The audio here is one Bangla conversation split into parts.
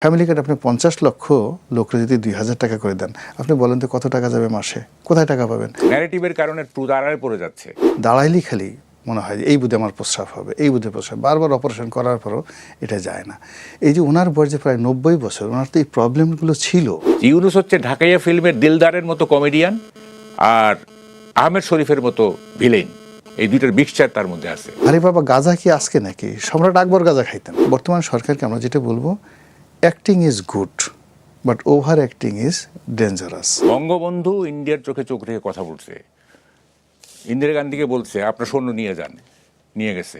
ফ্যামিলি কার্ড আপনি 50 লক্ষ লোকরে যদি 2000 টাকা করে দেন, আপনি বলেন তো কত টাকা যাবে মাসে? কোথায় টাকা পাবেন? ন্যারেটিভের কারণে দাঁড়ায় পড়ে যাচ্ছে। দাঁড়াইলেই খালি মনে হয় যে এই বুধে আমার প্রস্রাব হবে, এই বুধে প্রস্রাব, বারবার অপারেশন করার পরও এটা যায় না। এই যে ওনার বয়স যে প্রায় 90 বছর, ওনার তো এই প্রবলেমগুলো ছিল। ইউনুস হচ্ছে ঢাকাইয়া ফিল্মের দিলদারের মতো কমেডিয়ান আর আহমেদ শরীফের মতো ভিলেন, এই দুইটার মিক্সচার তার মধ্যে আছে। আরে বাবা, গাঁজা কি আজকে নাকি? সম্রাট আকবর গাঁজা খাইতেন। বর্তমান সরকারকে আমরা যেটা বলবো, acting is good but over acting is dangerous. Bangabandhu ইন্ডিয়ার চোখে চোখ রেখে কথা বলছে। ইন্দিরা গান্ধীকে বলছে আপনার সৈন্য নিয়ে যান, নিয়ে গেছে।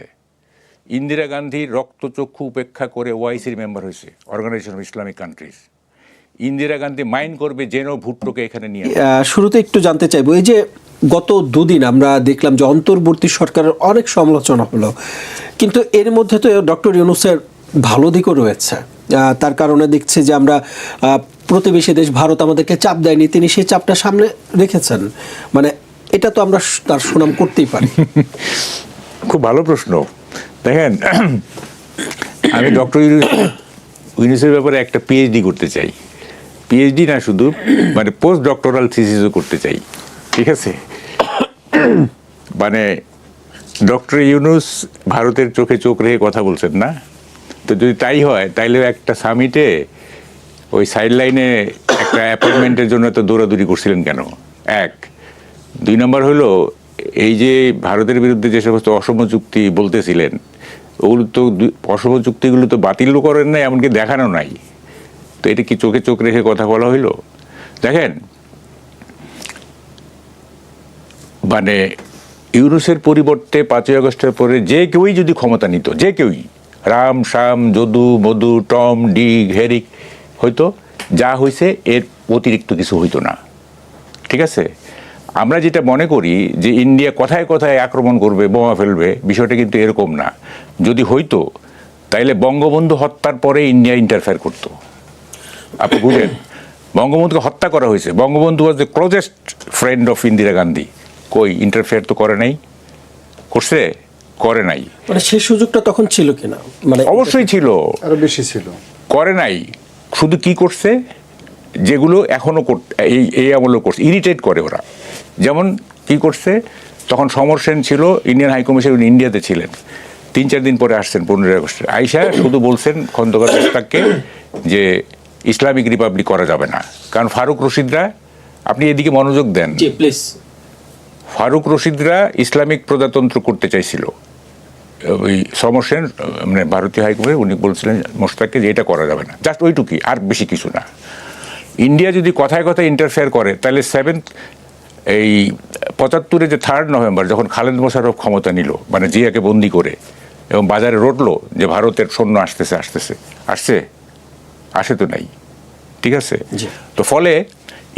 ইন্দিরা গান্ধীর রক্তচক্ষু উপেক্ষা করে ওআইসির মেম্বার হয়েছে, organisation of Islamic countries. Indira Gandhi mind করবে যেন ভুট্টোকে এখানে নিয়ে। শুরুতে একটু জানতে চাইবো, এই যে গত দুদিন আমরা দেখলাম যে অন্তর্বর্তী সরকারের অনেক সমালোচনা হলো, কিন্তু এর মধ্যে তো ডক্টর ইউনূসের ভালো দিকও রয়েছে। তার কারণে দেখছি যে আমরা প্রতিবেশী দেশ ভারত আমাদেরকে চাপ দেয়নি, তিনি সেই চাপটা সামনে রেখেছেন। মানে এটা তো আমরা তার সুনাম করতেই পারি। খুব ভালো প্রশ্ন। দেখেন, আমি ডক্টর ইউনূসের ব্যাপারে একটা পিএইচডি করতে চাই। পিএইচডি না, শুধু মানে পোস্ট ডক্টরাল থিসিসও করতে চাই, ঠিক আছে? মানে ডক্টর ইউনূস ভারতের চোখে চোখ রেখে কথা বলছেন না, তো যদি তাই হয় তাইলে একটা সামিটে ওই সাইড লাইনে একটা অ্যাপয়েন্টমেন্টের জন্য তো দৌড়াদৌড়ি করছিলেন কেন? এক। 2 নম্বর হলো, এই যে ভারতের বিরুদ্ধে যে সমস্ত অসম চুক্তি বলতেছিলেন, ওগুলো তো অসম চুক্তিগুলো তো বাতিলও করেন নাই, এমনকি দেখানো নাই। তো এটা কি চোখে চোখ রেখে কথা বলা হইলো? দেখেন, মানে ইউনূসের পরিবর্তে 5ই আগস্টের পরে যে কেউই যদি ক্ষমতা নিত, যে কেউই, রাম শাম যদু মধু টম ডিগ হেরিক, হয়তো যা হয়েছে এর অতিরিক্ত কিছু হইতো না, ঠিক আছে? আমরা যেটা মনে করি যে ইন্ডিয়া কথায় কথায় আক্রমণ করবে, বোমা ফেলবে, বিষয়টা কিন্তু এরকম না। যদি হইতো তাইলে বঙ্গবন্ধু হত্যার পরে ইন্ডিয়া ইন্টারফেয়ার করতো। আপনি বুঝেন, বঙ্গবন্ধুকে হত্যা করা হয়েছে, Bangabandhu was the closest friend of Indira Gandhi. কই ইন্টারফেয়ার তো করে নাই? করছে? করে নাই। মানে সেই সুযোগটা তখন ছিল কিনা? মানে অবশ্যই ছিল, আরো বেশি ছিল। করে নাই। শুধু কি করছে, যেগুলো এখনো এই আমলও করছে, ইরিটেট করে ওরা। যেমন কি করছে, তখন সমর সেন ছিল ইন্ডিয়ান হাইকমিশন, ইন্ডিয়াতে ছিলেন। 3-4 দিন পরে আসছেন 15ই আগস্টে। আইসা শুধু বলছেন খন্দকার মোশতাককে যে ইসলামিক রিপাবলিক করা যাবে না, কারণ ফারুক রশিদরা, আপনি এদিকে মনোযোগ দেন, প্লিজ, ফারুক রশিদরা ইসলামিক প্রজাতন্ত্র করতে চাইছিল। ওই সমর সেন মানে ভারতীয় হাইকমিশন, উনি বলছিলেন মোশতাককে যে এটা করা যাবে না, জাস্ট ওইটুকুই, আর বেশি কিছু না। ইন্ডিয়া যদি কথায় কথায় ইন্টারফেয়ার করে, তাহলে 75-এ যে 3 নভেম্বর যখন খালেদ মোশাররফ ক্ষমতা নিল, মানে জিয়াকে বন্দি করে, এবং বাজারে রটলো যে ভারতের সৈন্য আসতেছে, আসে তো নাই, ঠিক আছে? তো ফলে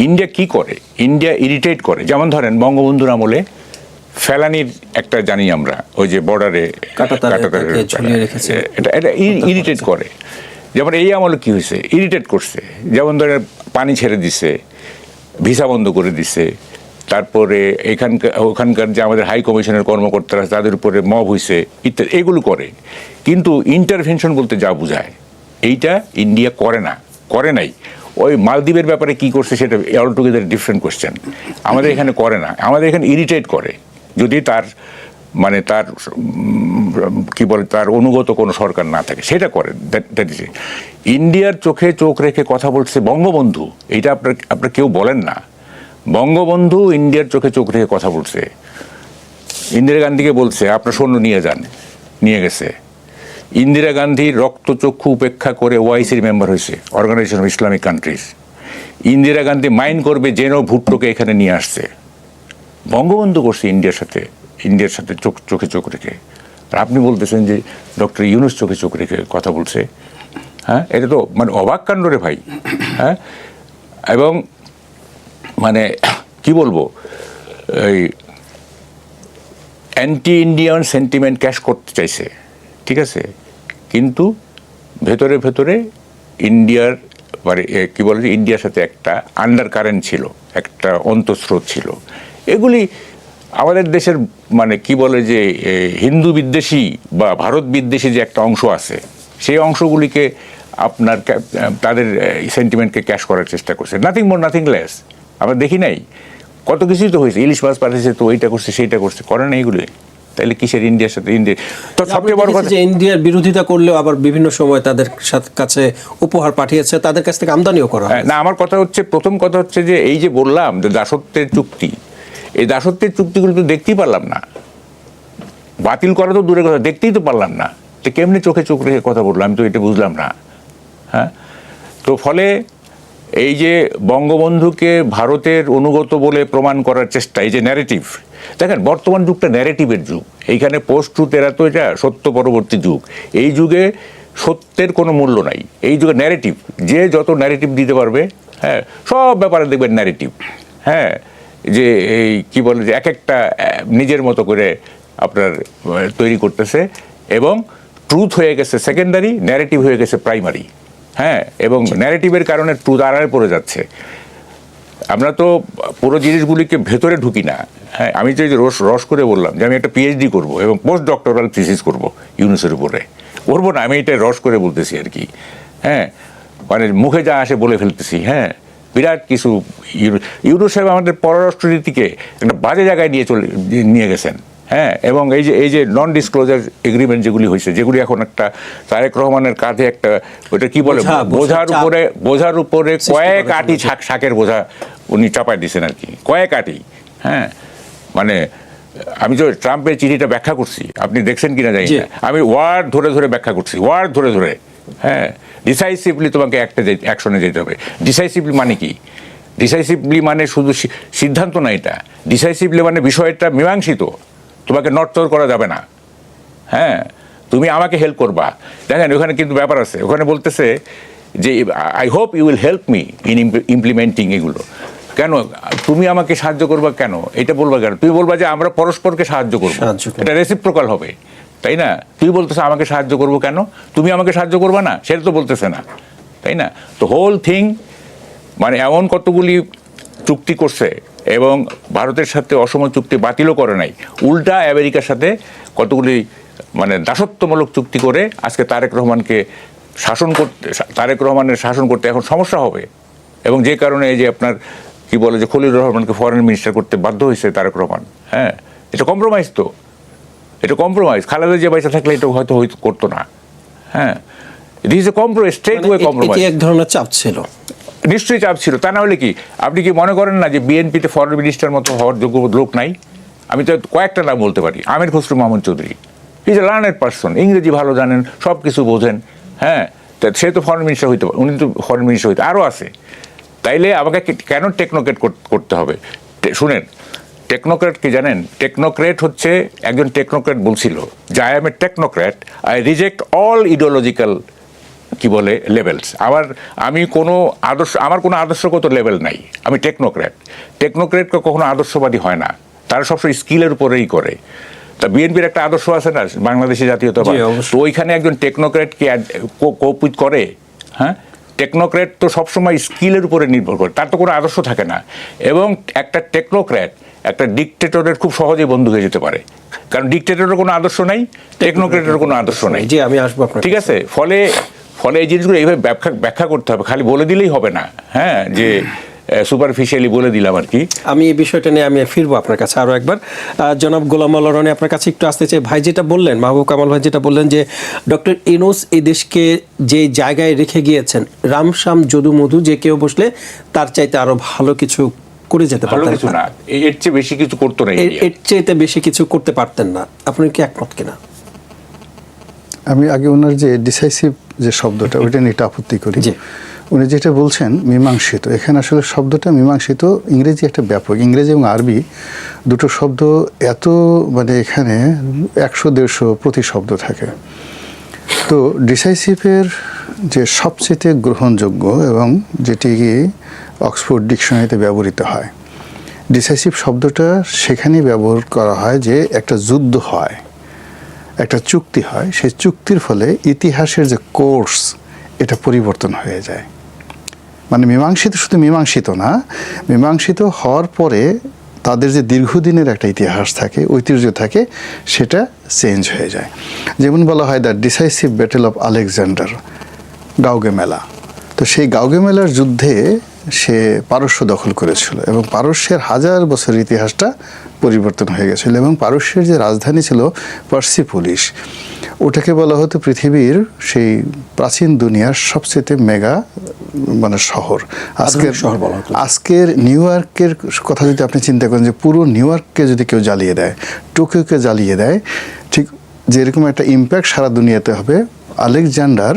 ইন্ডিয়া কি করে, ইন্ডিয়া ইরিটেট করে। যেমন ধরেন বঙ্গবন্ধুর আমলে ফেলানির একটা জানি আমরা, ওই যে বর্ডারে এটা ইরিটেট করে। যেমন এই আমলে কি হয়েছে, ইরিটেট করছে। যেমন ধরেন পানি ছেড়ে দিছে, ভিসা বন্ধ করে দিছে, তারপরে ওখানকার যে আমাদের হাই কমিশনের কর্মকর্তারা তাদের উপরে মব হয়েছে ইত্যাদি, এগুলো করে। কিন্তু ইন্টারভেনশন বলতে যা বোঝায়, এইটা ইন্ডিয়া করে নাই। ওই মালদ্বীপের ব্যাপারে কি করছে সেটা অল টুগেদার ডিফারেন্ট কোয়েশ্চেন। আমাদের এখানে করে না, আমাদের এখানে ইরিটেট করে যদি তার মানে তার কি বলে তার অনুগত কোনো সরকার না থাকে, সেটা করে। দ্যাট ইজ ইন্ডিয়ার চোখে চোখ রেখে কথা বলছে বঙ্গবন্ধু, এইটা আপনার কেউ বলেন না। বঙ্গবন্ধু ইন্ডিয়ার চোখে চোখ রেখে কথা বলছে। ইন্দিরা গান্ধীকে বলছে আপনার সৈন্য নিয়ে যান, নিয়ে গেছে। ইন্দিরা গান্ধীর রক্তচক্ষু উপেক্ষা করে ওআইসির মেম্বার হয়েছে, organisation of Islamic countries. Indira Gandhi mind করবে যেন ভুট্টোকে এখানে নিয়ে আসছে। বঙ্গবন্ধু করছে ইন্ডিয়ার সাথে চোখে চোখ রেখে। আর আপনি বলতেছেন যে ডক্টর ইউনূস চোখে চোখ রেখে কথা বলছে। হ্যাঁ, এটা তো মানে অবাক কাণ্ড রে ভাই। হ্যাঁ, এবং মানে কি বলবো, এই অ্যান্টি ইন্ডিয়ান সেন্টিমেন্ট ক্যাশ করতে চাইছে, ঠিক আছে? কিন্তু ভেতরে ভেতরে ইন্ডিয়ার মানে কী বলে, ইন্ডিয়ার সাথে একটা আন্ডার কারেন্ট ছিল, একটা অন্তঃস্রোত ছিল। এগুলি আমাদের দেশের মানে কি বলে যে হিন্দু বিদ্বেষী বা ভারত বিদ্বেষী যে একটা অংশ আছে, সেই অংশগুলিকে আপনার তাদের সেন্টিমেন্টকে ক্যাশ করার চেষ্টা করছে, নাথিং মোর নাথিং লেস। আমরা দেখি নাই কত কিছুই তো হয়েছে, ইলিশ মাছ পাঠিয়েছে, তো এইটা করছে সেইটা করছে, করে না এইগুলো। তাহলে কিসের ইন্ডিয়ার সাথে ইন্ডিয়া? তো সবচেয়ে বড় কথা যে ইন্ডিয়ার বিরোধিতা করলেও আবার বিভিন্ন সময় তাদের কাছে উপহার পাঠিয়েছে, তাদের কাছ থেকে আমদানিও করা হয়। না, আমার কথা হচ্ছে, প্রথম কথা হচ্ছে যে এই যে বললাম যে দাসত্বের চুক্তি, এই দাসত্বের চুক্তিগুলো তো দেখতেই পারলাম না, বাতিল করা তো দূরে কথা, দেখতেই তো পারলাম না। তো কেমনি চোখে চোখ রেখে কথা বললাম, আমি তো এটা বুঝলাম না। হ্যাঁ, তো ফলে এই যে বঙ্গবন্ধুকে ভারতের অনুগত বলে প্রমাণ করার চেষ্টা, এই যে ন্যারেটিভ, দেখেন বর্তমান যুগটা ন্যারেটিভের যুগ। এইখানে পোস্ট ট্রুথ এরা তো এটা সত্য পরবর্তী যুগ। এই যুগে সত্যের কোনো মূল্য নাই, এই যুগে ন্যারেটিভ, যে যত ন্যারেটিভ দিতে পারবে, হ্যাঁ, সব ব্যাপারে দেখবেন ন্যারেটিভ। হ্যাঁ, যে এই কি বলে যে এক একটা নিজের মতো করে আপনার তৈরি করতেছে, এবং ট্রুথ হয়ে গেছে সেকেন্ডারি, ন্যারেটিভ হয়ে গেছে প্রাইমারি। হ্যাঁ, এবং ন্যারেটিভের কারণে ট্রুথ আড়ালে পড়ে যাচ্ছে। আমরা তো পুরো জিনিসগুলিকে ভেতরে ঢুকি না। হ্যাঁ, আমি যে রস করে বললাম যে আমি একটা পিএইচডি করব এবং পোস্ট ডক্টরাল থিসিস করব ইউনুসের উপরে, করবো না, আমি এটা রস করে বলতেছি আর কি। হ্যাঁ, মানে মুখে যা আসে বলে ফেলতেছি। হ্যাঁ, বিরাট কিছু ইউনুস সাহেব আমাদের পররাষ্ট্রনীতিকে একটা বাজে জায়গায় নিয়ে গেছেন। হ্যাঁ, এবং এই যে নন ডিসক্লোজার এগ্রিমেন্ট যেগুলি হয়েছে, যেগুলি এখন একটা তারেক রহমানের কাঁধে একটা ওইটা কি বলে বোঝার উপরে কয়েক আটি শাকের বোঝা উনি চাপাই দিয়েছেন আর কি, কয়েক আটি। হ্যাঁ, মানে আমি তো ট্রাম্পের চিঠিটা ব্যাখ্যা করছি, আপনি দেখছেন কিনা জানি না, আমি ওয়ার্ড ধরে ধরে ব্যাখ্যা করছি, ওয়ার্ড ধরে ধরে। হ্যাঁ, ডিসাইসিভলি তোমাকে একটা অ্যাকশনে যেতে হবে। ডিসাইসিভলি মানে কি? ডিসাইসিভলি মানে শুধু সিদ্ধান্ত না, এটা ডিসাইসিভলি মানে বিষয়টা মীমাংসিত, তোমাকে নড়চড় করা যাবে না। হ্যাঁ, তুমি আমাকে হেল্প করবা। দেখেন ওখানে কিন্তু ব্যাপার আছে, ওখানে বলতেছে যে I hope you will help me in implementing এগুলো। কেন তুমি আমাকে সাহায্য করবা, কেন এটা বলবা কেন? তুমি বলবা যে আমরা পরস্পরকে সাহায্য করবো, এটা রেসিপ্রোকাল হবে, তাই না? তুই বলতেছে আমাকে সাহায্য করবো, কেন তুমি আমাকে সাহায্য করবা না? সেটা তো বলতেছে না, তাই না? তো হোল থিং মানে এমন কতগুলি চুক্তি করছে এবং ভারতের সাথে অসম চুক্তি বাতিলও করে নাই, উল্টা আমেরিকার সাথে কতগুলি মানে দাসত্বমূলক চুক্তি করে আজকে তারেক রহমানের শাসন করতে এখন সমস্যা হবে। এবং যে কারণে এই যে আপনার কি বলে যে খলিলুর রহমানকে ফরেন মিনিস্টার করতে বাধ্য হয়েছে তারেক রহমান। হ্যাঁ, এটা কম্প্রোমাইজ, তো এটা কম্প্রোমাইজ। খালেদা জিয়া পয়সা থাকলে এটা হয়তো করতো না। হ্যাঁ, it is a compromise, straight way compromise. এক ধরনের চাপ ছিল, নিশ্চয়ই চাপ ছিল। তা না হলে কি আপনি কি মনে করেন না যে বিএনপিতে ফরেন মিনিস্টার মতো হওয়ার যোগ্য লোক নাই? আমি তো কয়েকটা নাম বলতে পারি। Amir Khasru Mahmud Chowdhury, he is a learned person, ইংরেজি ভালো জানেন, সব কিছু বোঝেন। হ্যাঁ, সে তো ফরেন মিনিস্টার হইতে পারে, উনি তো ফরেন মিনিস্টার হইতে, আরও আছে। তাইলে আমাকে কেন টেকনোক্রেট করতে হবে? শুনেন, টেকনোক্রেট কি জানেন? টেকনোক্রেট হচ্ছে, একজন টেকনোক্রেট বলছিল যে I M A technocrat, I reject all ideological কি বলে লেভেলস। আমার কোনো আদর্শগত লেভেল নাই, আমি টেকনোক্রেট। টেকনোক্রেটকে কখনো আদর্শবাদী হয় না, তারা সবসময় স্কিলের উপরেই করে। তা বিএনপির একটা আদর্শ আছে না, বাংলাদেশি জাতীয়তাবাদ, তো ওইখানে একজন টেকনোক্রেট কি কোপিট করে? হ্যাঁ, টেকনোক্রেট তো সবসময় স্কিলের উপরে নির্ভর করে, তার তো কোনো আদর্শ থাকে না। এবং একটা টেকনোক্রেট একটা ডিকটেটরের খুব সহজেই বন্ধু হয়ে যেতে পারে, কারণ ডিকটেটরের কোনো আদর্শ নাই, টেকনোক্রেটের কোনো আদর্শ নাই। জি, আমি আসবো আপনার, ঠিক আছে? ফলে এই জিনিসগুলো এইভাবে ব্যাখ্যা করতে হবে, খালি বলে দিলেই হবে না। হ্যাঁ, যে সুপারফিশিয়ালি বলে দিলাম আর কি। আমি এই বিষয়টা নিয়ে আমি ফিরবো আপনার কাছে আরও একবার। জনাব গোলাম মাওলা রনি, আপনার কাছে একটু আসতে চাই। ভাই যেটা বললেন, মাহবুব কামাল ভাই যেটা বললেন যে ডক্টর ইউনূস এই দেশকে যে জায়গায় রেখে গিয়েছেন, রামশ্যাম যদু মধু যে কেউ বসলে তার চাইতে আরো ভালো কিছু করে যেতে পারতেন না, এর চেয়ে বেশি কিছু করতো না, এর চেয়ে বেশি কিছু করতে পারতেন না। আপনি কি একমত কিনা? আমি আগে ওনার যে ডিসাইসিভ যে শব্দটা, ওইটা নিয়ে একটা আপত্তি করি। উনি যেটা বলছেন মীমাংসিত, এখানে আসলে শব্দটা মীমাংসিত ইংরেজি একটা ব্যাপক, ইংরেজি এবং আরবি দুটো শব্দ এত মানে এখানে 100-150 প্রতি শব্দ থাকে। তো ডিসাইসিভের যে সবচেয়ে গ্রহণযোগ্য এবং যেটি অক্সফোর্ড ডিকশনারিতে ব্যবহৃত হয়, ডিসাইসিভ শব্দটা সেখানেই ব্যবহার করা হয় যে একটা যুদ্ধ হয়, একটা চুক্তি হয়, সেই চুক্তির ফলে ইতিহাসের যে কোর্স এটা পরিবর্তন হয়ে যায়। মানে মীমাংসিত শুধু মীমাংসিত না, মীমাংসিত হওয়ার পরে তাদের যে দীর্ঘদিনের একটা ইতিহাস থাকে, ঐতিহ্য থাকে, সেটা চেঞ্জ হয়ে যায়। যেমন বলা হয় the decisive battle of Alexander, Gaugamela. তো সেই গাউগে মেলার যুদ্ধে সে পারস্য দখল করেছিল এবং পারস্যের হাজার বছরের ইতিহাসটা পরিবর্তন হয়ে গেছিল এবং পারস্যের যে রাজধানী ছিল পার্সিপোলিস, ওটাকে বলা হতো পৃথিবীর সেই প্রাচীন দুনিয়ার সবচেয়ে মেগা মানে শহর। আজকের নিউ ইয়র্কের কথা যদি আপনি চিন্তা করেন যে পুরো নিউ ইয়র্ককে যদি কেউ জ্বালিয়ে দেয়, টোকিওকে জ্বালিয়ে দেয়, ঠিক যেরকম একটা ইম্প্যাক্ট সারা দুনিয়াতে হবে, আলেকজান্ডার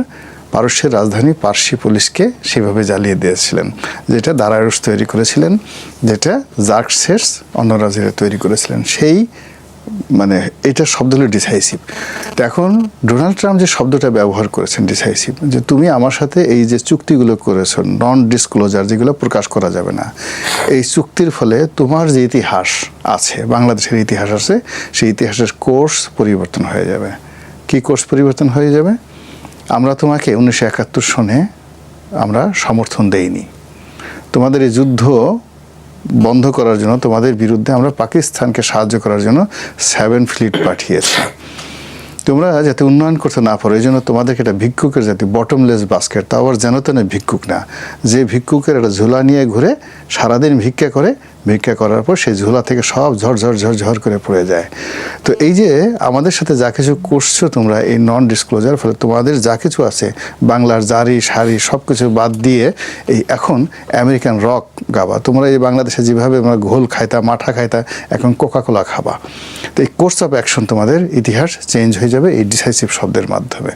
পারস্যের রাজধানী পার্সিপোলিসকে সেভাবে জ্বালিয়ে দিয়েছিলেন, যেটা দারায়ুস তৈরি করেছিলেন, যেটা জার্কসেস অন্যরা যেটা তৈরি করেছিলেন। সেই মানে এটা শব্দ হলো ডিসাইসিভ। তো এখন ডোনাল্ড ট্রাম্প যে শব্দটা ব্যবহার করেছেন ডিসাইসিভ, যে তুমি আমার সাথে এই যে চুক্তিগুলো করেছো নন ডিসক্লোজার, যেগুলো প্রকাশ করা যাবে না, এই চুক্তির ফলে তোমার যে ইতিহাস আছে, বাংলাদেশের ইতিহাস আছে, সেই ইতিহাসের কোর্স পরিবর্তন হয়ে যাবে। কি কোর্স পরিবর্তন হয়ে যাবে? আমরা তোমাকে 1971 সনে আমরা সমর্থন দেইনি, তোমাদের এই যুদ্ধ বন্ধ করার জন্য, তোমাদের বিরুদ্ধে আমরা পাকিস্তানকে সাহায্য করার জন্য 7 ফ্লিট পাঠিয়েছি। তোমরা যাতে উন্নয়ন করতে না পারো এই জন্য তোমাদেরকে একটা ভিক্ষুকের জাতি, বটমলেস বাস্কেট, তা আবার যেন তেন ভিক্ষুক না, যে ভিক্ষুকের একটা ঝোলা নিয়ে ঘুরে সারাদিন ভিক্ষা করে, ভিক্ষা করার পর সেই ঝোলা থেকে সব ঝড় করে পড়ে যায়। তো এই যে আমাদের সাথে যা কিছু করছো তোমরা এই নন ডিসক্লোজার, ফলে তোমাদের যা কিছু আছে বাংলার জারি সারি সব কিছু বাদ দিয়ে এই এখন আমেরিকান রক গাবা। তোমরা এই বাংলাদেশে যেভাবে আমরা ঘোল খাইতা, মাঠা খাইতা, এখন কোকাকোলা খাবা। তো এই কোর্স অফ অ্যাকশন তোমাদের ইতিহাস চেঞ্জ হয়ে যাবে এই ডিসাইসিভ শব্দের মাধ্যমে।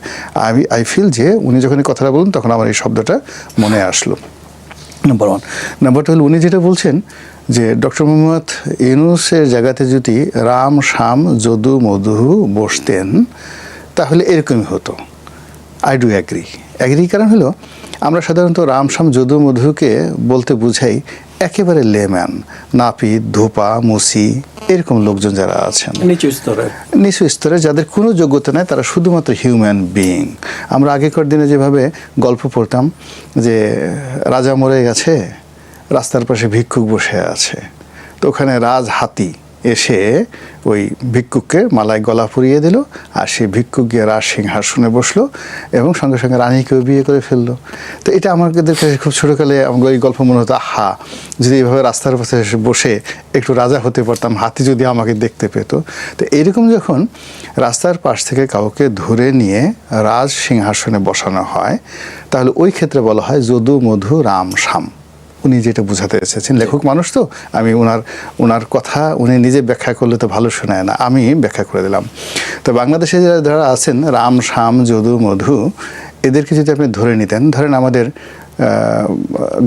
আই ফিল যে উনি যখন এই কথাটা বলুন তখন আমার এই শব্দটা মনে আসলো। নাম্বার 1। নাম্বার 2 হল উনি যেটা বলছেন যে ডক্টর মোহাম্মদ ইউনূসের জায়গাতে যদি রাম শাম যদু মধু বসতেন তাহলে এরকমই হতো। I do agree. কারণ হলো আমরা সাধারণত রাম শাম যদু মধুকে বলতে বুঝাই একেবারে লেম্যান, নাপিত, ধোপা, মুসি, এরকম লোকজন যারা আছেন নিচু স্তরে, যাদের কোনো যোগ্যতা নেই, তারা শুধুমাত্র হিউম্যান বিইং। আমরা আগেকার দিনে যেভাবে গল্প পড়তাম যে রাজা মরে গেছে, রাস্তার পাশে ভিক্ষুক বসে আছে, তো ওখানে রাজ হাতি এসে ওই ভিক্ষুককে মালায় গলা পরিয়ে দিল, আর সেই ভিক্ষুক গিয়ে রাজ সিংহাসনে বসলো এবং সঙ্গে সঙ্গে রানীকেও বিয়ে করে ফেললো। তো এটা আমাদের কাছে খুব ছোটোকালে আমাদের এই গল্প মনে হতো, আহা যদি এইভাবে রাস্তার পাশে বসে একটু রাজা হতে পারতাম, হাতি যদি আমাকে দেখতে পেত। তো এইরকম যখন রাস্তার পাশ থেকে কাউকে ধরে নিয়ে রাজ সিংহাসনে বসানো হয়, তাহলে ওই ক্ষেত্রে বলা হয় যদু মধু রাম শাম। উনি যেটা বোঝাতে এসেছেন, লেখক মানুষ তো, আমি ওনার কথা উনি নিজে ব্যাখ্যা করলে তো ভালো শোনায় না, আমি ব্যাখ্যা করে দিলাম। তো বাংলাদেশে যারা আছেন রাম শাম যদু মধু, এদেরকে যদি আপনি ধরে নিতেন, ধরেন আমাদের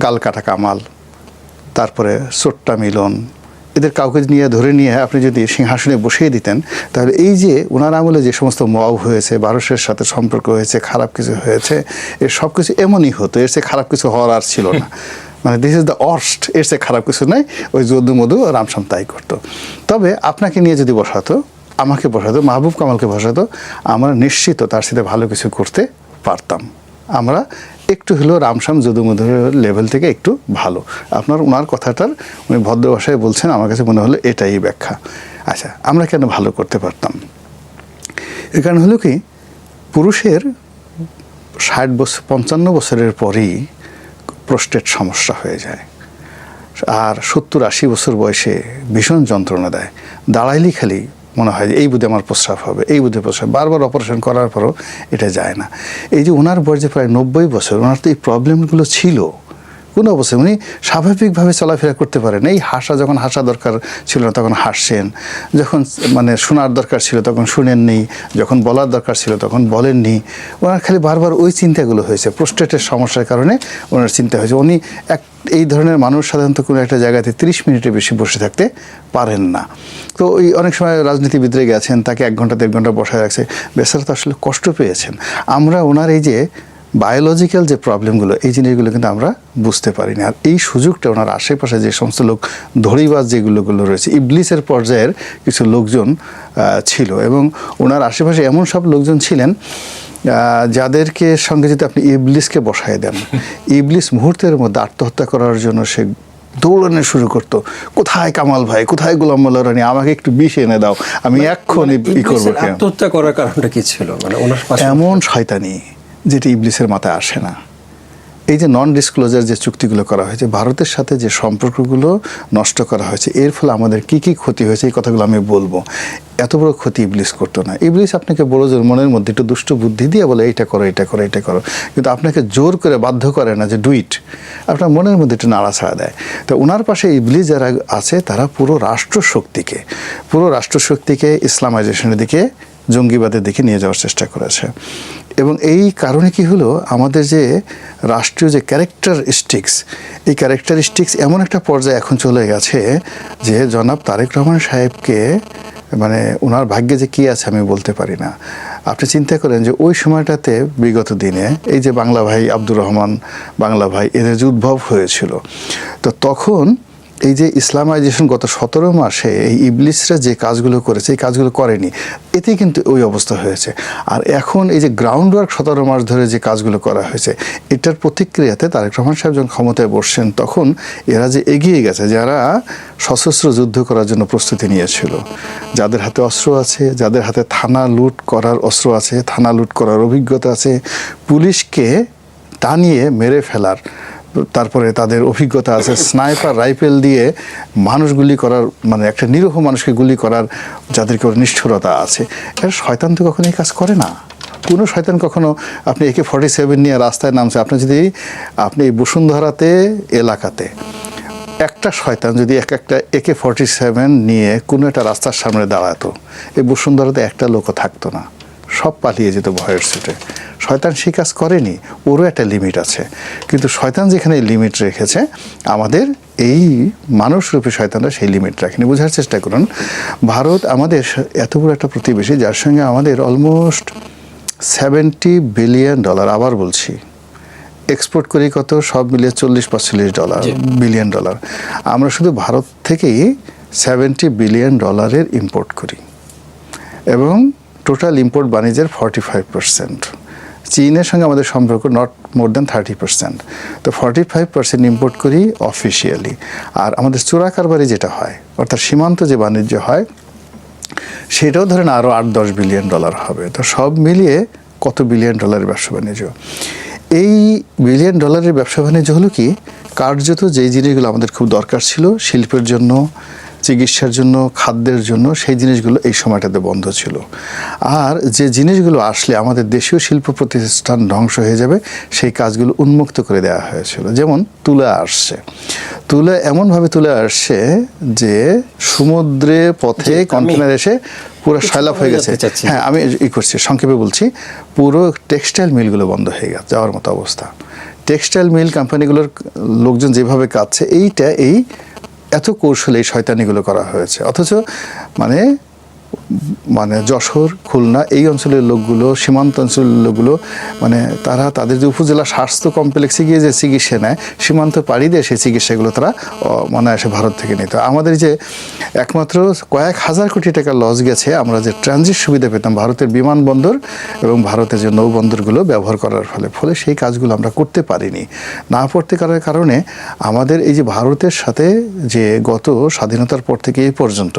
গাল কাটা কামাল, তারপরে সোট্টা মিলন, এদের কাউকে নিয়ে ধরে নিয়ে আপনি যদি সিংহাসনে বসিয়ে দিতেন, তাহলে এই যে ওনার আমলে যে সমস্ত মব হয়েছে, ভারতের সাথে সম্পর্ক হয়েছে, খারাপ কিছু হয়েছে, এর সব কিছু এমনই হতো, এর চেয়ে খারাপ কিছু হওয়ার আর ছিল না। মানে দিস ইজ দ্য ওয়ার্স্ট, এর চেয়ে খারাপ কিছু নাই। ওই যদু মধু রামশ্যাম তাই করতো। তবে আপনাকে নিয়ে যদি বসাতো, আমাকে বসাতো, মাহবুব কামালকে বসাতো, আমরা নিশ্চিত তার সাথে ভালো কিছু করতে পারতাম। আমরা একটু হলেও রামশ্যাম যদু মধুর লেভেল থেকে একটু ভালো। ওনার কথাটার উনি ভদ্র ভাষায় বলছেন, আমার কাছে মনে হলো এটাই ব্যাখ্যা। আচ্ছা, আমরা কেন ভালো করতে পারতাম? এর কারণ হলো কি, পুরুষের 60 বছর 55 বছরের পরেই প্রোস্টেট সমস্যা হয়ে যায়, আর 70-80 বছর বয়সে ভীষণ যন্ত্রণা দেয়। দাঁড়াইলেই খালি মনে হয় যে এই বুধে আমার প্রস্রাব হবে, এই বুধে প্রস্রাব, বারবার অপারেশন করার পরও এটা যায় না। এই যে ওনার বয়সে প্রায় 90 বছর, ওনার তো এই প্রবলেমগুলো ছিল। কোনো অবস্থায় উনি স্বাভাবিকভাবে চলাফেরা করতে পারেন। এই যখন হাসা দরকার ছিল না তখন হাসছেন, যখন মানে শোনার দরকার ছিল তখন শুনেননি, যখন বলার দরকার ছিল তখন বলেননি। ওনার খালি বারবার ওই চিন্তাগুলো হয়েছে, প্রোস্টেটের সমস্যার কারণে ওনার চিন্তা হয়েছে। উনি এই ধরনের মানুষ সাধারণত কোনো একটা জায়গাতে 30 মিনিটের বেশি বসে থাকতে পারেন না। তো ওই অনেক সময় রাজনীতিবিদরা গেছেন, তাকে 1 ঘন্টা 1.5 ঘন্টা বসায় রাখছে, বেচারা তো আসলে কষ্ট পেয়েছেন। আমরা ওনার এই যে বায়োলজিক্যাল যে প্রবলেমগুলো, এই জিনিসগুলো কিন্তু আমরা বুঝতে পারি না। আর এই সুযোগটা ওনার আশেপাশে যে সমস্ত লোক ধড়িবাজ যেগুলো রয়েছে, ইবলিসের পর্যায়ের কিছু লোকজন ছিল, এবং ওনার আশেপাশে এমন সব লোকজন ছিলেন যাদেরকে সঙ্গে যদি আপনি ইবলিসকে বসায় দেন, ইবলিস মুহূর্তের মধ্যে আত্মহত্যা করার জন্য সে দৌড়ানো শুরু করতো, কোথায় কামাল ভাই, কোথায় গোলাম মোল্লা রানী, আমাকে একটু বিষ এনে দাও, আমি এক্ষুনি করবো। আত্মহত্যা করার কারণটা কি ছিল? মানে ওনার এমন শয়তানি যেটি ইবলিসের মাথায় আসে না। এই যে নন ডিসক্লোজার যে চুক্তিগুলো করা হয়েছে, ভারতের সাথে যে সম্পর্কগুলো নষ্ট করা হয়েছে, এর ফলে আমাদের কি কি ক্ষতি হয়েছে এই কথাগুলো আমি বলবো। এত বড় ক্ষতি ইবলিস করতো না। ইবলিস আপনাকে বড় জোর মনের মধ্যে একটু দুষ্ট বুদ্ধি দিয়ে বলে এইটা করো, এটা করো, এটা করো, কিন্তু আপনাকে জোর করে বাধ্য করে না যে ডু ইট। আপনার মনের মধ্যে একটু নাড়াছাড়া দেয়। তো ওনার পাশে ইবলিস যারা আছে তারা পুরো রাষ্ট্রশক্তিকে ইসলামাইজেশনের দিকে, জঙ্গিবাদের দিকে নিয়ে যাওয়ার চেষ্টা করেছে। এবং এই কারণে কি হলো, আমাদের যে রাষ্ট্রীয় যে ক্যারেক্টারিস্টিক্স, এই ক্যারেক্টারিস্টিক্স এমন একটা পর্যায়ে এখন চলে গেছে যে জনাব তারেক রহমান সাহেবকে মানে ওনার ভাগ্যে যে কী আছে আমি বলতে পারি না। আপনি চিন্তা করেন যে ওই সময়টাতে বিগত দিনে এই যে বাংলা ভাই আব্দুর রহমান, বাংলা ভাই এদের যে উদ্ভব হয়েছিল, তো তখন এই যে ইসলামাইজেশন গত 17 মাসে এই ইবলিসরা যে কাজগুলো করেছে এই কাজগুলো করেনি, এতেই কিন্তু ওই অবস্থা হয়েছে। আর এখন এই যে গ্রাউন্ড ওয়ার্ক 17 মাস ধরে যে কাজগুলো করা হয়েছে, এটার প্রতিক্রিয়াতে তারেক রহমান সাহেব যখন ক্ষমতায় বসছেন তখন এরা যে এগিয়ে গেছে, যারা সশস্ত্র যুদ্ধ করার জন্য প্রস্তুতি নিয়েছিল, যাদের হাতে অস্ত্র আছে, যাদের হাতে থানা লুট করার অস্ত্র আছে, থানা লুট করার অভিজ্ঞতা আছে, পুলিশকে টানিয়ে মেরে ফেলার তারপরে তাদের অভিজ্ঞতা আছে, স্নাইপার রাইফেল দিয়ে মানুষ গুলি করার, মানে একটা নিরীহ মানুষকে গুলি করার যাদেরকে ওর নিষ্ঠুরতা আছে, এরা শয়তান তো কখনো এই কাজ করে না। কোনো শয়তান কখনো আপনি AK-47 নিয়ে রাস্তায় নামছে, আপনি এই বসুন্ধরাতে এলাকাতে একটা শয়তান যদি একটা AK-47 নিয়ে কোনো একটা রাস্তার সামনে দাঁড়াতো, এই বসুন্ধরাতে একটা লোকও থাকতো না, সব পালিয়ে যেত ভয়ের ছুটে। শয়তান সেই কাজ করেনি, ওরও একটা লিমিট আছে। কিন্তু শয়তান যেখানে লিমিট রেখেছে, আমাদের এই মানুষরূপী শয়তানরা সেই লিমিট রাখেনি। বোঝার চেষ্টা করুন, ভারত আমাদের এত বড় একটা প্রতিবেশী যার সঙ্গে আমাদের অলমোস্ট $70 বিলিয়ন, আবার বলছি, এক্সপোর্ট করি কত, সব মিলিয়ে $40-45 বিলিয়ন। আমরা শুধু ভারত থেকেই $70 বিলিয়ন ইম্পোর্ট করি এবং টোটাল ইম্পোর্ট বাণিজ্যের 45%। চীনের সঙ্গে আমাদের সম্পর্ক নট মোর দ্যান 30%। তো 45% ইম্পোর্ট করি অফিসিয়ালি। আর আমাদের চোরা কারবারি যেটা হয়, অর্থাৎ সীমান্ত যে বাণিজ্য হয়, সেটাও ধরেন আরও $8-10 বিলিয়ন হবে। তো সব মিলিয়ে কত বিলিয়ন ডলারের ব্যবসা বাণিজ্য। এই বিলিয়ন ডলারের ব্যবসা বাণিজ্য হলো কি, কার্যত যেই জিনিসগুলো আমাদের খুব দরকার ছিল শিল্পের জন্য, চিকিৎসার জন্য, খাদ্যের জন্য, সেই জিনিসগুলো এই সময়টাতে বন্ধ ছিল। আর যে জিনিসগুলো আসলে আমাদের দেশীয় শিল্প প্রতিষ্ঠান ধ্বংস হয়ে যাবে, সেই কাজগুলো উন্মুক্ত করে দেওয়া হয়েছিল। যেমন তুলা আসছে, তুলা এমনভাবে তুলে আসছে যে সমুদ্রে পথে কন্টেনার এসে পুরো সয়লাভ হয়ে গেছে। হ্যাঁ, আমি করছি, সংক্ষেপে বলছি, পুরো টেক্সটাইল মিলগুলো বন্ধ হয়ে গেছে, যাওয়ার মতো অবস্থা। টেক্সটাইল মিল কোম্পানিগুলোর লোকজন যেভাবে কাটছে, এই এত কৌশলে এই শয়তানিগুলো করা হয়েছে। অথচ মানে যশোর, খুলনা এই অঞ্চলের লোকগুলো, সীমান্ত অঞ্চলের লোকগুলো, মানে তারা তাদের যে উপজেলা স্বাস্থ্য কমপ্লেক্সে গিয়ে যে চিকিৎসা নেয়, সীমান্ত পাড়ি দিয়ে সেই চিকিৎসাগুলো তারা এসে ভারত থেকে নিত। আমাদের যে একমাত্র কয়েক হাজার কোটি টাকা লস গেছে, আমরা যে ট্রানজিট সুবিধা পেতাম ভারতের বিমানবন্দর এবং ভারতের যে নৌবন্দরগুলো ব্যবহার করার ফলে সেই কাজগুলো আমরা করতে পারিনি। না করতে পারার কারণে আমাদের এই যে ভারতের সাথে যে গত স্বাধীনতার পর থেকে এই পর্যন্ত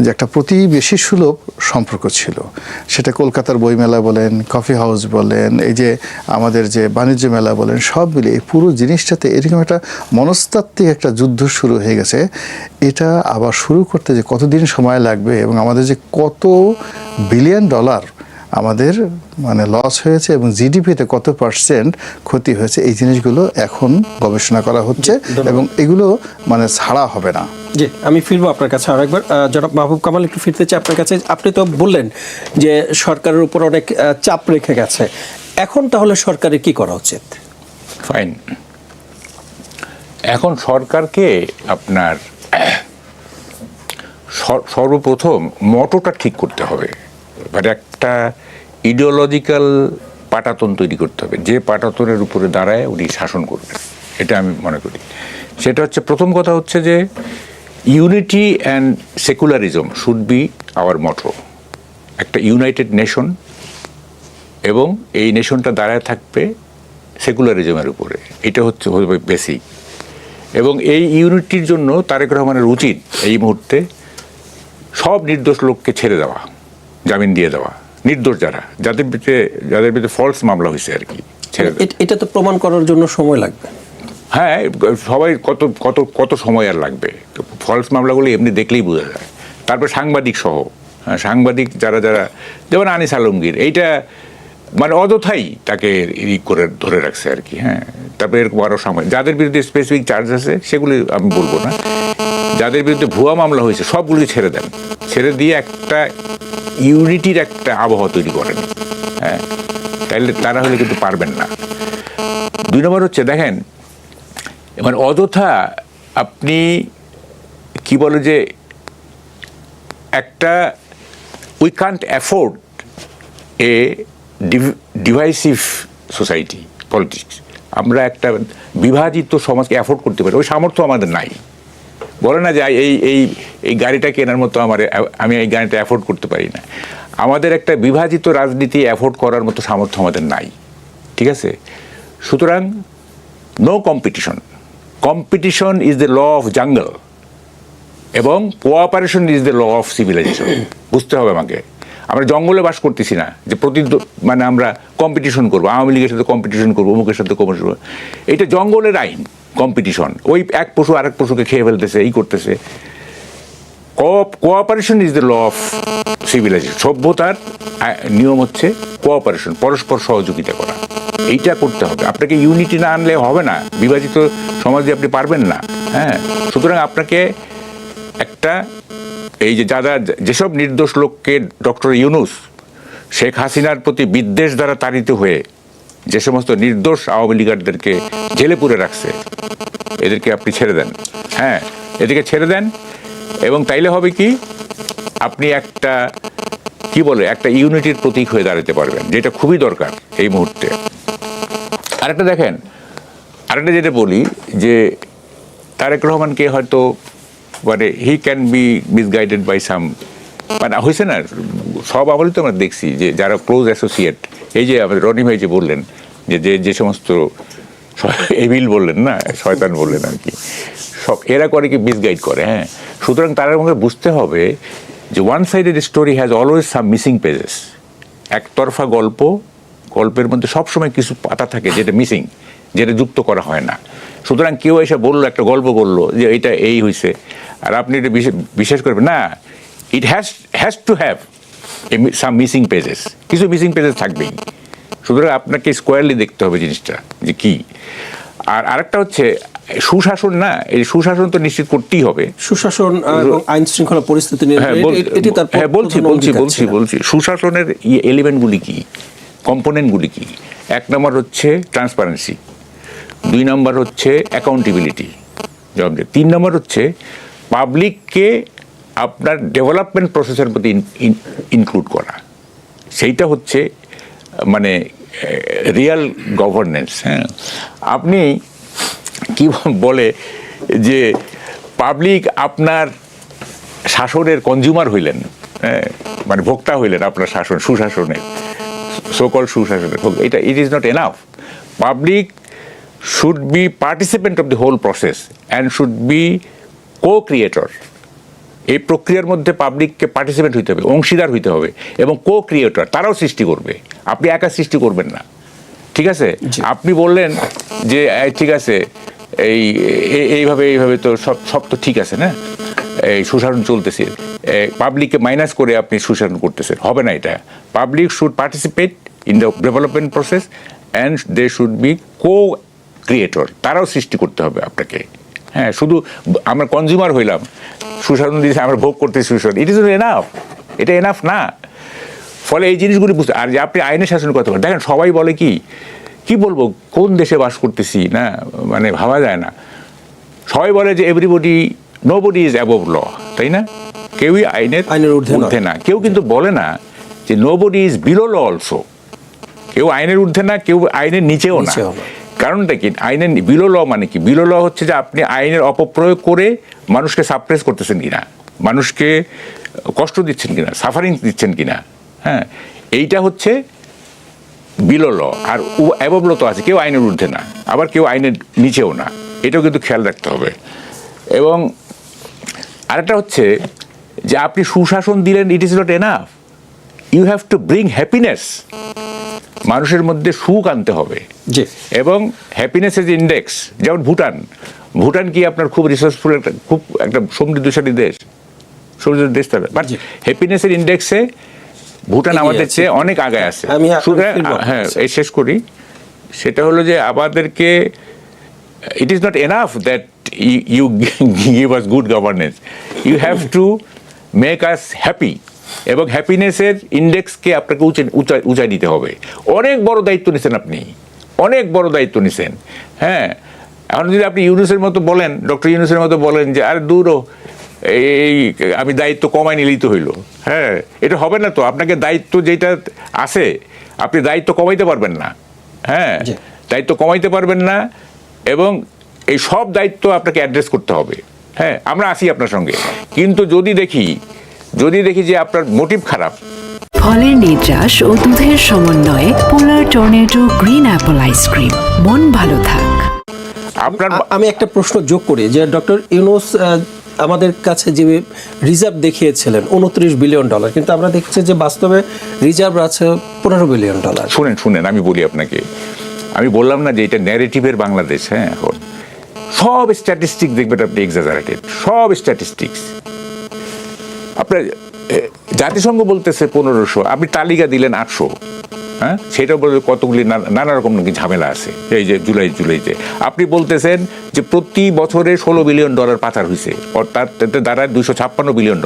যে একটা প্রতিবেশী সুলভ সম্পর্ক ছিল, সেটা কলকাতার বইমেলা বলেন, কফি হাউস বলেন, এই যে আমাদের যে বাণিজ্য মেলা বলেন, সব মিলে এই পুরো জিনিসটাতে এরকম একটা মনস্তাত্ত্বিক একটা যুদ্ধ শুরু হয়ে গেছে। এটা আবার শুরু করতে যে কতদিন সময় লাগবে এবং আমাদের যে কত বিলিয়ন ডলার আমাদের লস হয়েছে এবং জিডিপিতে কত % ক্ষতি হয়েছে, এই জিনিসগুলো এখন গবেষণা করা হচ্ছে এবং এগুলো ছাড়া হবে না। জি, আমি ফিরবো আপনার কাছে আরেকবার। জনাব মাহবুব কামাল, একটু ফিরতে চাই আপনার কাছে। আপনি তো বললেন যে সরকারের উপর অনেক চাপ রেখে গেছে, এখন তাহলে সরকারের কি করা উচিত? ফাইন, এখন সরকারকে আপনার সর্বপ্রথম মটোটা ঠিক করতে হবে। একটা ইডিওলজিক্যাল পাটাতন তৈরি করতে হবে, যে পাটাতনের উপরে দাঁড়ায় উনি শাসন করবেন, এটা আমি মনে করি। সেটা হচ্ছে, প্রথম কথা হচ্ছে যে unity and secularism should be our motto. একটা ইউনাইটেড নেশন, এবং এই নেশনটা দাঁড়ায় থাকবে সেকুলারিজমের উপরে, এটা হচ্ছে বেসিক। এবং এই ইউনিটির জন্য তারেক রহমানের উচিত এই মুহূর্তে সব নির্দোষ লোককে ছেড়ে দেওয়া, জামিন দিয়ে দেওয়া, নির্দোষ যাদের বিরুদ্ধে ফলস মামলা হয়েছে আর কি ছেড়ে দেন। এটা তো প্রমাণ করার জন্য সময় লাগবে। হ্যাঁ, সবাই কত সময় আর লাগবে? ফলস মামলাগুলো এমনি দেখলেই বোঝা যায়। তারপর সাংবাদিক সহ, সাংবাদিক যারা যেমন আনিস আলমগীর, এইটা মানে অযথাই তাকে করে ধরে রাখছে আর কি। হ্যাঁ, তারপরে এরকম আরও সময় যাদের বিরুদ্ধে স্পেসিফিক চার্জ আছে সেগুলি আমি বলবো না, যাদের বিরুদ্ধে ভুয়া মামলা হয়েছে সবগুলি ছেড়ে দেন, ছেড়ে দিয়ে একটা ইউনিটির একটা আবহাওয়া তৈরি করেন। হ্যাঁ, তাইলে তারা হলে কিন্তু পারবেন না। 2 নম্বর হচ্ছে দেখেন, মানে অযথা আপনি কি বলে যে একটা we can't afford A divisive society politics. আমরা একটা বিভাজিত সমাজকে অ্যাফোর্ড করতে পারি, ওই সামর্থ্য আমাদের নাই। বলে না যে এই গাড়িটা কেনার মতো আমি এই গাড়িটা অ্যাফোর্ড করতে পারি না। আমাদের একটা বিভাজিত রাজনীতি অ্যাফোর্ড করার মতো সামর্থ্য আমাদের নাই, ঠিক আছে? সুতরাং no competition. Competition is the law of jungle এবং cooperation is the law of civilisation. বুঝতে হবে আমাকে। আমরা জঙ্গলে বাস করতেছি না যে মানে আমরা কম্পিটিশন করবো, আওয়ামী লীগের সাথে কম্পিটিশন করবো, অমুকের সাথে কম্পিটিশন করবো। এটা জঙ্গলের আইন, কম্পিটিশন। ওই এক পশু আরেক পশুকে খেয়ে ফেলতেছে, এই করতেছে। Cooperation is the law of civilisation. সভ্যতার নিয়ম হচ্ছে কোঅপারেশন, পরস্পর সহযোগিতা করা। এইটা করতে হবে। আপনাকে ইউনিটি না আনলে হবে না, বিভাজিত সমাজে আপনি পারবেন না। হ্যাঁ, সুতরাং আপনাকে একটা এই যে যেসব নির্দোষ লোককে ডক্টর ইউনূস শেখ হাসিনার প্রতি বিদ্বেষ দ্বারা তাড়িত হয়ে যে সমস্ত নির্দোষ আওয়ামী লীগারদেরকে জেলে পুরে রাখছে, এদেরকে আপনি ছেড়ে দেন। হ্যাঁ, এদেরকে ছেড়ে দেন এবং তাইলে হবে কি, আপনি একটা একটা ইউনিটির প্রতীক হয়ে দাঁড়াতে পারবেন, যেটা খুবই দরকার এই মুহূর্তে। আরেকটা দেখেন, আরেকটা যেটা বলি যে তারেক রহমানকে হয়তো মানে he can be misguided by some, মানে হয়েছে না সব আমলই তো আমরা দেখছি যে যারা ক্লোজ অ্যাসোসিয়েট, এই যে আমাদের রনি ভাই যে বললেন যে সমস্ত এভিল বললেন না, শয়তান বললেন আর কি, সব এরা করে কি মিসগাইড করে। হ্যাঁ, সুতরাং তার মধ্যে বুঝতে হবে যে one sided story has always some missing pages. একতরফা গল্পের মধ্যে সবসময় কিছু পাতা থাকে যেটা মিসিং, যেটা যুক্ত করা হয় না। সুতরাং কেউ এসে বললো, একটা গল্প বললো যে এটা এই হয়েছে, আর আপনি এটা বিশ্বাস করবেন না। It has to have some missing pages, কিছু মিসিং পেজেস থাকবেই। সুতরাং আপনাকে স্কোয়ারলি দেখতে হবে জিনিসটা যে কি। আর আরেকটা হচ্ছে সুশাসন, না এই সুশাসন তো নিশ্চিত করতেই হবে। সুশাসন এবং আইন শৃঙ্খলা পরিস্থিতি নিয়ে বলছি সুশাসনের এলিমেন্টগুলি কি, কম্পোনেন্টগুলি কি। 1 নম্বর হচ্ছে ট্রান্সপারেন্সি, 2 নম্বর হচ্ছে অ্যাকাউন্টেবিলিটি, 3 নম্বর হচ্ছে পাবলিককে আপনার ডেভেলপমেন্ট প্রসেসের প্রতি ইনক্লুড করা। সেইটা হচ্ছে মানে রিয়াল গভর্নেন্স। হ্যাঁ, আপনি কি বলে যে পাবলিক আপনার শাসনের কনজিউমার হইলেন, হ্যাঁ, মানে ভোক্তা হইলেন আপনার সুশাসনের, so-called সুশাসনের। এটা it is not enough. Public should be participant of the whole process and should be co-creator. এই প্রক্রিয়ার মধ্যে পাবলিককে পার্টিসিপেন্ট হইতে হবে, অংশীদার হইতে হবে এবং কো-ক্রিয়েটর, তারাও সৃষ্টি করবে, আপনি একা সৃষ্টি করবেন না। ঠিক আছে, আপনি বললেন যে ঠিক আছে এইভাবে তো সব তো ঠিক আছে না, এই সুশাসন চলতেছে, পাবলিককে মাইনাস করে আপনি সুশাসন করতেছেন, হবে না এটা। Public should participate in the development process and they should be co-creator, তারাও সৃষ্টি করতে হবে আপনাকে। হ্যাঁ, শুধু আমরা কনজিউমার হইলাম, সুশাসন দিয়েছে, আমরা ভোগ করতেছি সুশাসন, ইট ইজ এনাফ, এটা এনাফ না। ফলে এই জিনিসগুলি বুঝতে, আর যে আপনি আইনের শাসনের কথা বলেন, দেখেন সবাই বলে কি বলবো, কোন দেশে বাস করতেছি না, মানে ভাবা যায় না। সবাই বলে যে নোবডি ইজ অ্যাবভ ল, তাই না? কেউই আইনের ঊর্ধ্বে না। কেউ কিন্তু বলে না যে nobody is below law also. কেউ আইনের ঊর্ধ্বে না, কেউ আইনের নিচেও না। কারণটা কি? আইনের বিলো ল মানে কি? বিলো ল হচ্ছে যে আপনি আইনের অপপ্রয়োগ করে মানুষকে সাপ্রেস করতেছেন কিনা, মানুষকে কষ্ট দিচ্ছেন কিনা, সাফারিং দিচ্ছেন কিনা। হ্যাঁ, এইটা হচ্ছে বিলো ল। আর অ্যাবভ ল তো আছে, কেউ আইনের ঊর্ধ্বে না, আবার কেউ আইনের নিচেও না, এটাও কিন্তু খেয়াল রাখতে হবে। এবং আরেকটা হচ্ছে যে আপনি সুশাসন দিলেন, it is not enough. You have to bring happiness, মানুষের মধ্যে সুখ আনতে হবে। জি। এবং হ্যাপিনেসের যে ইন্ডেক্স, যেমন ভুটান কি আপনার খুব রিসোর্সফুল খুব একটা সমৃদ্ধশালী দেশ, সমৃদ্ধ দেশ তবে, বাট হ্যাপিনেসের ইন্ডেক্সে ভুটান আমাদের চেয়ে অনেক আগে আছে। হ্যাঁ, এই শেষ করি, সেটা হলো যে আমাদেরকে it is not enough that you give us good governance, you have to make us happy, এবং হ্যাপিনেসের ইন্ডেক্সকে আপনাকে উঁচাই দিতে হবে। অনেক বড় দায়িত্ব নিছেন আপনি, অনেক বড় দায়িত্ব নিছেন। হ্যাঁ, এখন যদি আপনি ইউনূসের মতো বলেন, ডক্টর ইউনূসের মতো বলেন যে আরে দূরও এই আমি দায়িত্ব কমাই নিলেই তো হইলো, হ্যাঁ, এটা হবে না তো। আপনাকে দায়িত্ব যেটা আছে আপনি দায়িত্ব কমাইতে পারবেন না। হ্যাঁ, দায়িত্ব কমাইতে পারবেন না, এবং এই সব দায়িত্ব আপনাকে অ্যাড্রেস করতে হবে। হ্যাঁ, আমরা আসি আপনার সঙ্গে, কিন্তু যদি দেখি যে আপনার মোটিভ খারাপ। ফলের নির্যাস ও দুধের সমন্বয়ে পোলার টর্নেডো গ্রিন অ্যাপল আইসক্রিম, মন ভালো থাক। আপনার আমি একটা প্রশ্ন যোগ করি যে ডক্টর ইউনূস আমাদের কাছে যে রিজার্ভ দেখিয়েছিলেন $29 বিলিয়ন, কিন্তু আমরা দেখছি যে বাস্তবে রিজার্ভ আছে $15 বিলিয়ন। শুনেন আমি বলি আপনাকে, আমি বললাম না যে এটা ন্যারেটিভের বাংলাদেশ। হ্যাঁ, এখন সব স্ট্যাটিস্টিক্স দেখবেন আপনি এক্সাজারেটেড, সব স্ট্যাটিস্টিক্স। আপনার জাতিসংঘ বলতেছে 1500, আপনি তালিকা দিলেন 800। হ্যাঁ, সেটাও বলতে কতগুলি নানা রকম নাকি ঝামেলা আছে। এই যে জুলাইতে আপনি বলতেছেন যে প্রতি বছরে $16 বিলিয়ন পাচার হয়েছে, অর্থাৎ দাঁড়ায় $256 বিলিয়ন।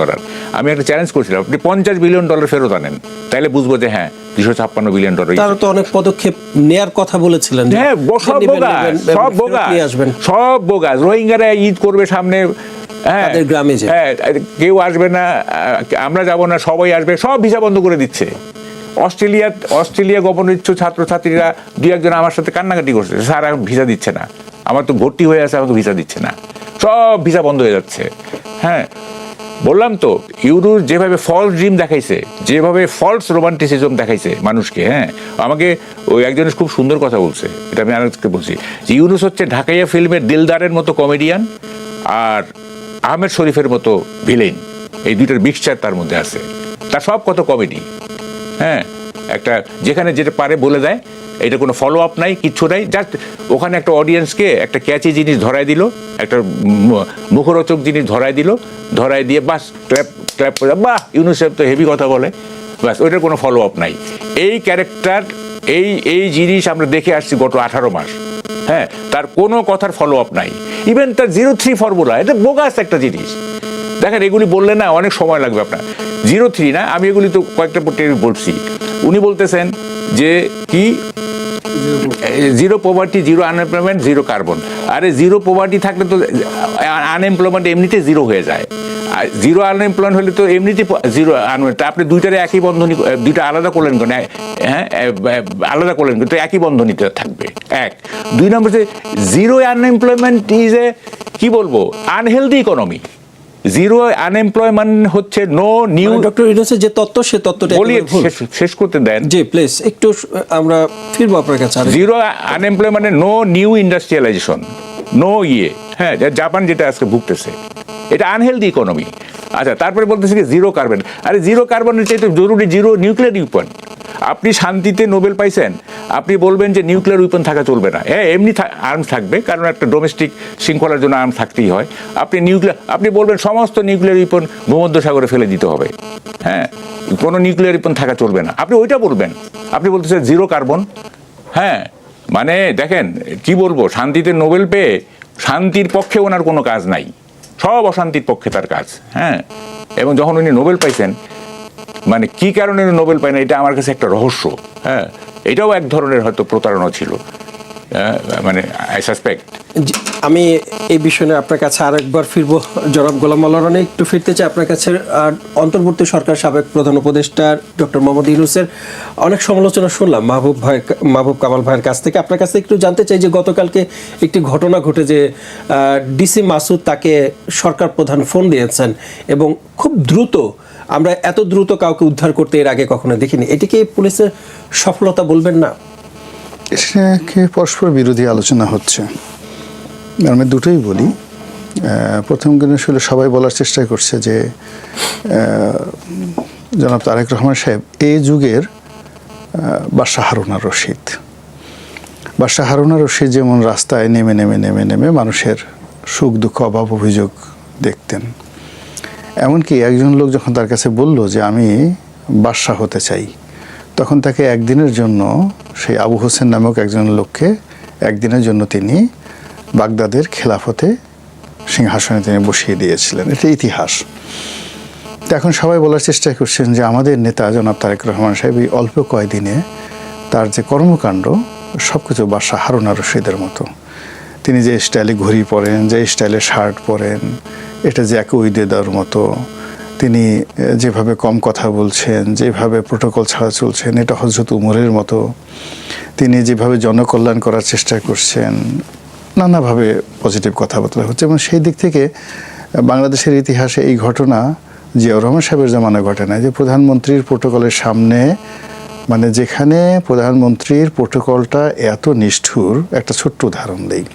আমি একটা চ্যালেঞ্জ করছিলাম, আপনি $50 বিলিয়ন ফেরত আনেন, তাহলে বুঝবো যে হ্যাঁ $256 বিলিয়ন। তারা তো অনেক পদক্ষেপ নেয়ার কথা বলেছিলেন। হ্যাঁ, সব বোগাস। রোহিঙ্গারা ঈদ করবে সামনে, হ্যাঁ, কেউ আসবে না, আমরা যাব না, সবাই আসবে, সব ভিসা বন্ধ করে দিচ্ছে। অস্ট্রেলিয়া গমনের ইচ্ছুক ছাত্রছাত্রীরা 2-1 জন আমার সাথে কান্নাকাটি করছে, স্যার এখন ভিসা দিচ্ছে না, আমার তো ভর্তি হয়ে আছে, আমাকে ভিসা দিচ্ছে না, সব ভিসা বন্ধ হয়ে যাচ্ছে। হ্যাঁ, বললাম তো, ইউনূস যেভাবে ফলস ড্রিম দেখাইছে, যেভাবে ফলস রোমান্টিসিজম দেখাইছে মানুষকে। হ্যাঁ, আমাকে ওই একজন খুব সুন্দর কথা বলছে, এটা আমি আরেককে বলছি যে ইউনূস হচ্ছে ঢাকাইয়া ফিল্মের দিলদারের মতো কমেডিয়ান আর আহমেদ শরীফের মতো ভিলেন, এই দুইটার মিক্সচার তার মধ্যে আছে। তার সব কত কমেডি। হ্যাঁ, একটা যেখানে যেটা পারে বলে দেয়, এটা কোনো ফলো আপ নাই, কিচ্ছু নাই, জাস্ট ওখানে একটা অডিয়েন্সকে একটা ক্যাচি জিনিস ধরায় দিল, একটা মুখরোচক জিনিস ধরায় দিয়ে বাস ক্ল্যাপ করে, বাহ ইউনূস সাহেব তো হেভি কথা বলে, বাস, ওইটার কোনো ফলো আপ নাই। এই ক্যারেক্টার, এই জিনিস আমরা দেখে আসছি গত 18 মাস। হ্যাঁ, তার কোনো কথার ফলো আপ নাই। ইভেন তার 03 ফর্মুলা, এটা বোগাস একটা জিনিস। দেখেন, এগুলি বললে না অনেক সময় লাগবে আপনার। 03 না, আমি এগুলি তো কয়েকটা বলছি। উনি বলতেছেন যে কি zero poverty, zero unemployment, zero carbon. আরে জিরো পভার্টি থাকলে তো আনএমপ্লয়মেন্ট এমনিতে জিরো হয়ে যায়, জিরো আনএমপ্লয়মেন্ট হলে তো এমনিতে জিরো আনএমপ্লয়মেন্ট। আপনি দুইটারে একই বন্ধনী, দুইটা আলাদা করলেন কেন? হ্যাঁ, আলাদা করলেন কিন্তু একই বন্ধনীতে থাকবে। 1 2 নম্বর, জিরো আনএমপ্লয়মেন্ট ইজ এ কি বলবো আনহেলদি ইকোনমি। জিরো আনএমপ্লয়মেন্ট হচ্ছে নো নিউ। ডক্টর ইউনূসের যে তত্ত্ব, সে তত্ত্বটা শেষ করতে দেন। জি প্লিজ, একটু আমরা ফিরবো আপনার কাছে। Zero unemployment, no new industrialisation, no হ্যাঁ, জাপান যেটা আজকে ভুগতেছে, এটা আনহেলদি ইকোনমি। আচ্ছা, তারপরে বলতেছে কি জিরো কার্বন। আরে জিরো কার্বনের চাইতে জরুরি জিরো নিউক্লিয়ার উইপন। আপনি শান্তিতে নোবেল পাইছেন, আপনি বলবেন যে নিউক্লিয়ার উইপন থাকা চলবে না। হ্যাঁ, এমনি আর্মস থাকবে, কারণ একটা ডোমেস্টিক শৃঙ্খলার জন্য আর্মস থাকতেই হয়। আপনি বলবেন সমস্ত নিউক্লিয়ার উইপন ভূমধ্যসাগরে ফেলে দিতে হবে। হ্যাঁ, কোনো নিউক্লিয়ার উইপন থাকা চলবে না, আপনি ওইটা বলবেন। আপনি বলতেছেন জিরো কার্বন। হ্যাঁ, মানে দেখেন কি বলবো, শান্তিতে নোবেল পেয়ে শান্তির পক্ষে ওনার কোনো কাজ নাই, সব অশান্তির পক্ষে তার কাজ। হ্যাঁ, এবং যখন উনি নোবেল পাইছেন, মানে কি কারণে নোবেল পায় না, এটা আমার কাছে একটা রহস্য। হ্যাঁ, এটাও এক ধরনের হয়তো প্রতারণা ছিল, মানে আই সাসপেক্ট। আমি এই বিষয়ে আপনার কাছে আরেকবার ফিরবো। জনাব গোলাম মোল্লা রনি, একটু ফিরতে চাই আপনার কাছে। অন্তর্বর্তী সরকার সাবেক প্রধান উপদেষ্টা ডক্টর মোহাম্মদ ইউনূসের অনেক সমালোচনা শুনলাম মাহবুব কামাল ভাইয়ের কাছ থেকে। আপনার কাছে একটু জানতে চাই যে গতকালকে একটি ঘটনা ঘটে যে ডিসি মাসুদ তাকে সরকার প্রধান ফোন দিয়েছেন, এবং খুব দ্রুত, আমরা এত দ্রুত কাউকে উদ্ধার করতে এর আগে কখনো দেখিনি। এটিকে পুলিশের সফলতা বলবেন না? এটাকে পরস্পর বিরোধী আলোচনা হচ্ছে। আমি দুটোই বলি। প্রথম দিন আসলে সবাই বলার চেষ্টা করছে যে জনাব তারেক রহমান সাহেব এই যুগের বাদশাহ হারুন রশিদ। বাদশাহ হারুন রশিদ যেমন রাস্তায় নেমে নেমে নেমে নেমে মানুষের সুখ দুঃখ অভাব অভিযোগ দেখতেন, এমনকি একজন লোক যখন তার কাছে বলল যে আমি বাদশাহ হতে চাই, তখন তাকে একদিনের জন্য সেই আবু হোসেন নামক একজন লোককে একদিনের জন্য তিনি বাগদাদের খেলাফতে সিংহাসনে তিনি বসিয়ে দিয়েছিলেন। এটা ইতিহাস। তো এখন সবাই বলার চেষ্টা করছেন যে আমাদের নেতা জনাব তারেক রহমান সাহেব এই অল্প কয়দিনে তার যে কর্মকাণ্ড সব কিছু বাদশাহ হারুন রশিদের মতো। তিনি যে স্টাইলে ঘড়ি পরেন, যে স্টাইলে শার্ট পরেন, এটা যে এক দেওয়ার মতো। তিনি যেভাবে কম কথা বলছেন, যেভাবে প্রোটোকল ছাড়া চলছেন, এটা হযরত উমরের মতো। তিনি যেভাবে জনকল্যাণ করার চেষ্টা করছেন, নানাভাবে পজিটিভ কথাবার্তা হচ্ছে। এবং সেই দিক থেকে বাংলাদেশের ইতিহাসে এই ঘটনা জিয়াউর রহমান সাহেবের জামানায় ঘটে না, যে প্রধানমন্ত্রীর প্রোটোকলের সামনে, মানে যেখানে প্রধানমন্ত্রীর প্রোটোকলটা এত নিষ্ঠুর। একটা ছোট্ট উদাহরণ দেই।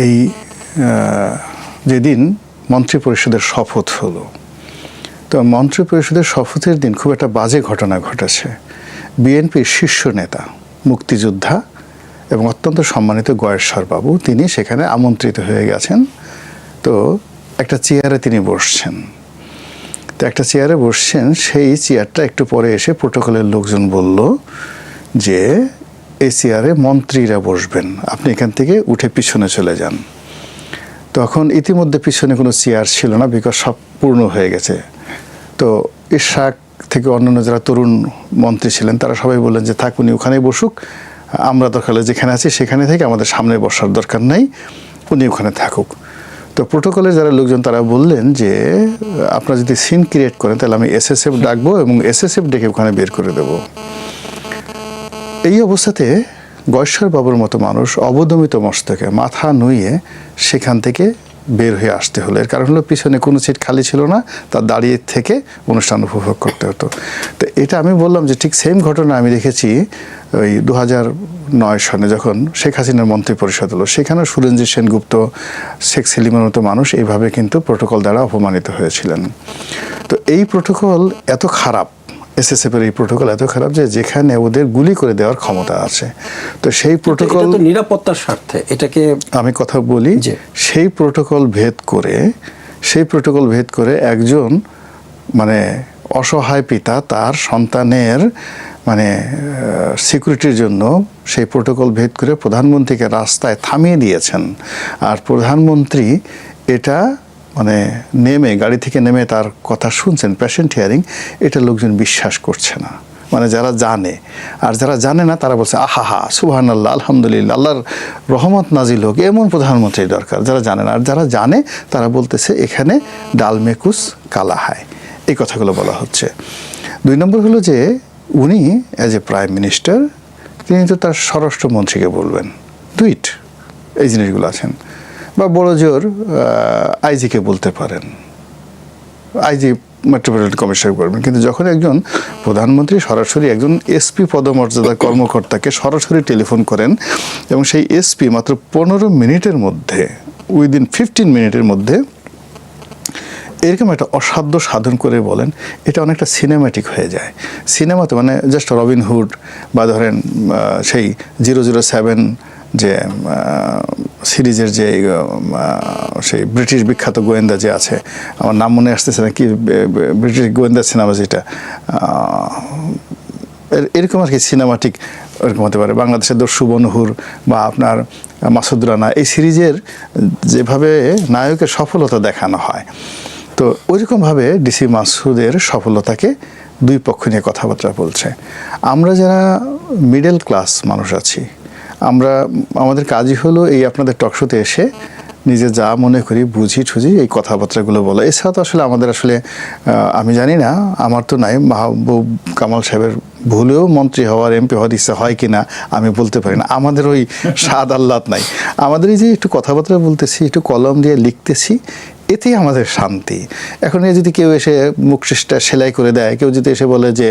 এই যেদিন মন্ত্রী পরিষদের শপথ হলো, তো মন্ত্রী পরিষদের শপথের দিন খুব একটা বাজে ঘটনা ঘটেছে। বিএনপির শীর্ষ নেতা, মুক্তিযোদ্ধা এবং অত্যন্ত সম্মানিত গয়েশ্বর বাবু, তিনি সেখানে আমন্ত্রিত হয়ে গেছেন। তো একটা চেয়ারে তিনি বসছেন। তো একটা চেয়ারে বসছেন, সেই চেয়ারটা একটু পরে এসে প্রোটোকলের লোকজন বলল যে এই চেয়ারে মন্ত্রীরা বসবেন, আপনি এখান থেকে উঠে পিছনে চলে যান। তখন ইতিমধ্যে পিছনে কোনো চেয়ার ছিল না, বিকজ সব পূর্ণ হয়ে গেছে। তো ইশাক থেকে অন্যান্য যারা তরুণ মন্ত্রী ছিলেন তারা সবাই বললেন যে থাক, উনি ওখানেই বসুক, আমরা দরকার হলে যেখানে আছি সেখানে থেকে আমাদের সামনে বসার দরকার নেই, উনি ওখানে থাকুক। তো প্রোটোকলের যারা লোকজন তারা বললেন যে আপনারা যদি সিন ক্রিয়েট করেন তাহলে আমি এসএসএফ ডাকবো এবং এসএসএফ ডেকে ওখানে বের করে দেব। এই অবস্থাতে গয়েশ্বর বাবুর মতো মানুষ অবদমিত মস্তকে মাথা নুইয়ে সেখান থেকে বের হয়ে আসতে হলো। এর কারণ হলো পিছনে কোনো সিট খালি ছিল না, তার দাঁড়িয়ে থেকে অনুষ্ঠান উপভোগ করতে হতো। তো এটা আমি বললাম যে ঠিক সেম ঘটনা আমি দেখেছি ওই 2009 সনে যখন শেখ হাসিনার মন্ত্রী পরিষদ হলো, সেখানে সুরেন্দ্র সেনগুপ্ত, শেখ সেলিমের মতো মানুষ এইভাবে কিন্তু প্রোটোকল দ্বারা অপমানিত হয়েছিলেন। তো এই প্রোটোকল এত খারাপ, এসএসএফ এর এই প্রোটোকল এত খারাপ যে যেখানে ওদের গুলি করে দেওয়ার ক্ষমতা আছে। তো সেই প্রোটোকল তো নিরাপত্তার স্বার্থে এটাকে আমি কথা বলি, সেই প্রোটোকল ভেদ করে একজন মানে অসহায় পিতা তার সন্তানের মানে সিকিউরিটির জন্য সেই প্রোটোকল ভেদ করে প্রধানমন্ত্রীকে রাস্তায় থামিয়ে দিয়েছেন। আর প্রধানমন্ত্রী এটা মানে নেমে গাড়ি থেকে নেমে তার কথা শুনছেন, পেশেন্ট হিয়ারিং, এটা লোকজন বিশ্বাস করছে না। মানে যারা জানে, আর যারা জানে না তারা বলছে আহা সুবহানাল্লাহ, আলহামদুলিল্লাহ, আল্লাহর রহমত নাজিল হোক, এমন প্রধানমন্ত্রী দরকার। যারা জানে না, আর যারা জানে তারা বলতেছে এখানে ডাল মেকুস কালা হায়, এই কথাগুলো বলা হচ্ছে। 2 নম্বর হলো যে উনি অ্যাজ এ প্রাইম মিনিস্টার তিনি তো তার স্বরাষ্ট্রমন্ত্রীকে বলবেন, ডুইট, এই জিনিসগুলো আছেন। বা বড় জোর আইজিকে বলতে পারেন, আইজি মেট্রোপলিটন কমিশনার করবেন। কিন্তু যখন একজন প্রধানমন্ত্রী সরাসরি একজন এসপি পদমর্যাদার কর্মকর্তাকে সরাসরি টেলিফোন করেন এবং সেই এসপি মাত্র 15 মিনিটের মধ্যে, উইদিন 15 মিনিটের মধ্যে এরকম একটা অসাধ্য সাধন করে বলেন, এটা অনেকটা সিনেম্যাটিক হয়ে যায়। সিনেমাতে মানে জাস্ট রবিনহুড বা ধরেন সেই 007 যে সিরিজের যে সেই ব্রিটিশ বিখ্যাত গোয়েন্দা যে আছে, আমার নাম মনে আসতেছে না, কি ব্রিটিশ গোয়েন্দা সিনেমা যেটা, এরকম আর কি সিনেমাটিক এরকম হতে পারে। বাংলাদেশের দস্যু বনহুর বা আপনার মাসুদ রানা, এই সিরিজের যেভাবে নায়কের সফলতা দেখানো হয়, তো ওইরকমভাবে ডিসি মাসুদের সফলতাকে দুই পক্ষ নিয়ে কথাবার্তা বলছে। আমরা যারা মিডল ক্লাস মানুষ আছি, আমাদের কাজই হলো এই আপনাদের টকশোতে এসে নিজে যা মনে করি বুঝি ঠুঝি এই কথাবার্তাগুলো বলা। এছাড়া তো আসলে আমাদের আসলে আমি জানি না, আমার তো নাই, মাহবুব কামাল সাহেবের ভুলেও মন্ত্রী হওয়ার এমপি হওয়ার ইচ্ছা হয় কি না আমি বলতে পারি না। আমাদের ওই স্বাদ আহ্লাদ নাই। আমাদের এই যে একটু কথাবার্তা বলতেছি, একটু কলম দিয়ে লিখতেছি, এতেই আমাদের শান্তি। এখন এ যদি কেউ এসে মুখ চেষ্টা সেলাই করে দেয়, কেউ যদি এসে বলে যে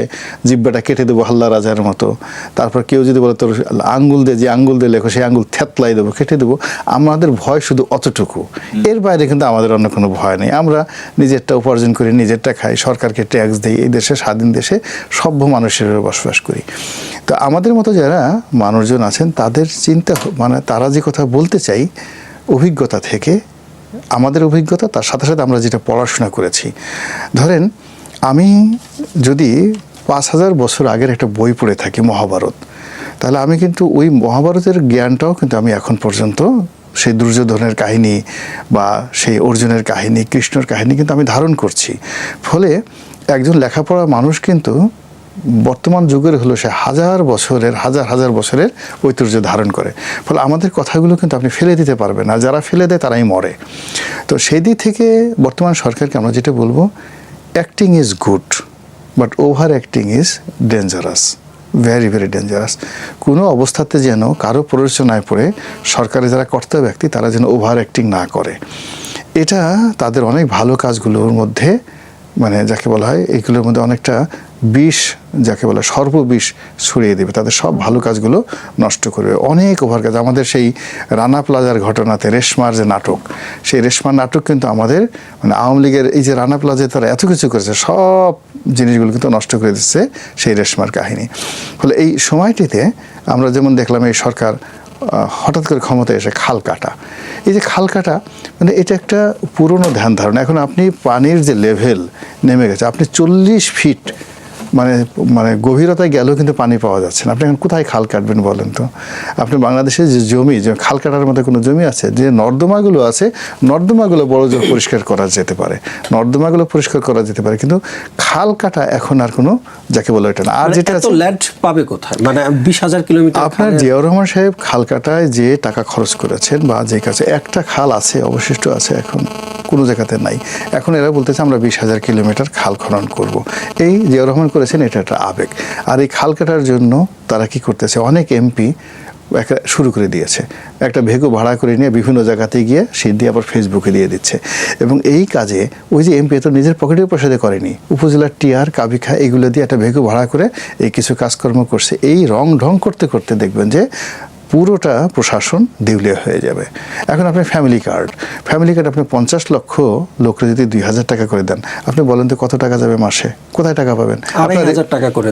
জিব্বাটা কেটে দেবো হাল্লা রাজার মতো, তারপর কেউ যদি বলে তোর আঙ্গুল দিয়ে, যে আঙ্গুল দিয়ে লেখো সেই আঙ্গুল থেতলাই দেবো, কেটে দেবো, আমাদের ভয় শুধু অতটুকু। এর বাইরে কিন্তু আমাদের অন্য কোনো ভয় নেই। আমরা নিজেরটা উপার্জন করি, নিজেরটা খাই, সরকারকে ট্যাক্স দিই, এই দেশে স্বাধীন দেশে সভ্য মানুষের বসবাস করি। তো আমাদের মতো যারা মানুষজন আছেন তাদের চিন্তা মানে তারা যে কথা বলতে চাই অভিজ্ঞতা থেকে, আমাদের অভিজ্ঞতা, তার সাথে সাথে আমরা যেটা পড়াশোনা করেছি। ধরেন আমি যদি 5000 বছর আগের একটা বই পড়ে থাকি মহাভারত, তাহলে আমি কিন্তু ওই মহাভারতের জ্ঞানটাও কিন্তু আমি এখন পর্যন্ত সেই দুর্যোধনের কাহিনী বা সেই অর্জুনের কাহিনী, কৃষ্ণর কাহিনী কিন্তু আমি ধারণ করছি। ফলে একজন লেখাপড়া মানুষ কিন্তু বর্তমান যুগের হলো সে হাজার হাজার বছরের ঐতিহ্য ধারণ করে। ফলে আমাদের কথাগুলো কিন্তু আপনি ফেলে দিতে পারবেন না, যারা ফেলে দেয় তারাই মরে। তো সেই দিক থেকে বর্তমান সরকারকে আমরা যেটা বলবো, acting is good but over acting is dangerous, very very dangerous. কোনো অবস্থাতে যেন কারো প্ররোচনায় পড়ে সরকারের যারা কর্তা ব্যক্তি তারা যেন ওভার অ্যাক্টিং না করে। এটা তাদের অনেক ভালো কাজগুলোর মধ্যে মানে যাকে বলা হয় এইগুলোর মধ্যে অনেকটা বিষ, যাকে বলে সর্ববিষ ছড়িয়ে দেবে, তাদের সব ভালো কাজগুলো নষ্ট করবে। অনেক ওভার কাজ। আমাদের সেই রানা প্লাজার ঘটনাতে রেশমার যে নাটক, সেই রেশমার নাটক কিন্তু আমাদের মানে আওয়ামী লীগের এই যে রানা প্লাজায় তারা এত কিছু করেছে, সব জিনিসগুলো কিন্তু নষ্ট করে দিচ্ছে সেই রেশমার কাহিনী। ফলে এই সময়টিতে আমরা যেমন দেখলাম এই সরকার হঠাৎ করে ক্ষমতায় এসে খাল কাটা, এই যে খাল কাটা মানে এটা একটা পুরনো ধ্যান ধারণা। এখন আপনি পানির যে লেভেল নেমে গেছে, আপনি 40 ফিট মানে মানে গভীরতায় গেলেও কিন্তু পানি পাওয়া যাচ্ছে না। আপনি এখন কোথায় খাল কাটবেন বলেন তো? আপনি বাংলাদেশের যে জমি, যে খাল কাটার মধ্যে কোনো জমি আছে? যে নর্দমাগুলো আছে, নর্দমাগুলো বড় জোর পরিষ্কার করা যেতে পারে, নর্দমাগুলো পরিষ্কার করা যেতে পারে, কিন্তু খাল কাটা এখন আর কোনো যাকে বলে এটা না। আর যেটা এত ল্যান্ড পাবে কোথায়? মানে 20,000 কিলোমিটার। আপনার জিয়াউর রহমান সাহেব খাল কাটায় যে টাকা খরচ করেছেন বা যে কাছে একটা খাল আছে অবশিষ্ট আছে, এখন কোনো জায়গাতে নাই। এখন এরা বলতেছে আমরা 20,000 কিলোমিটার খাল খনন করব। এই জিয়াউর রহমান করেছেন, এটা একটা আবেগ। আর এই খাল কাটার জন্য তারা কি করতেছে, অনেক এমপি শুরু করে দিয়েছে, একটা ভেগো ভাড়া করে নিয়ে বিভিন্ন জায়গাতে গিয়ে শীত দিয়ে আবার ফেসবুকে দিয়ে দিচ্ছে। এবং এই কাজে ওই যে এমপি তো নিজের পকেটের পয়সা দিয়ে করেনি, উপজেলার টিআর কাবিখা এগুলো দিয়ে একটা ভেগো ভাড়া করে এই কিছু কাজকর্ম করছে। এই রং ঢং করতে করতে দেখবেন যে পুরোটা প্রশাসন দেউলিয়া হয়ে যাবে। এখন আপনি ফ্যামিলি কার্ড আপনি 50 লক্ষ লোকরে যদি 2,000 টাকা করে দেন, আপনি বলেন তো কত টাকা যাবে মাসে? কোথায় টাকা পাবেন? 2,500 টাকা করে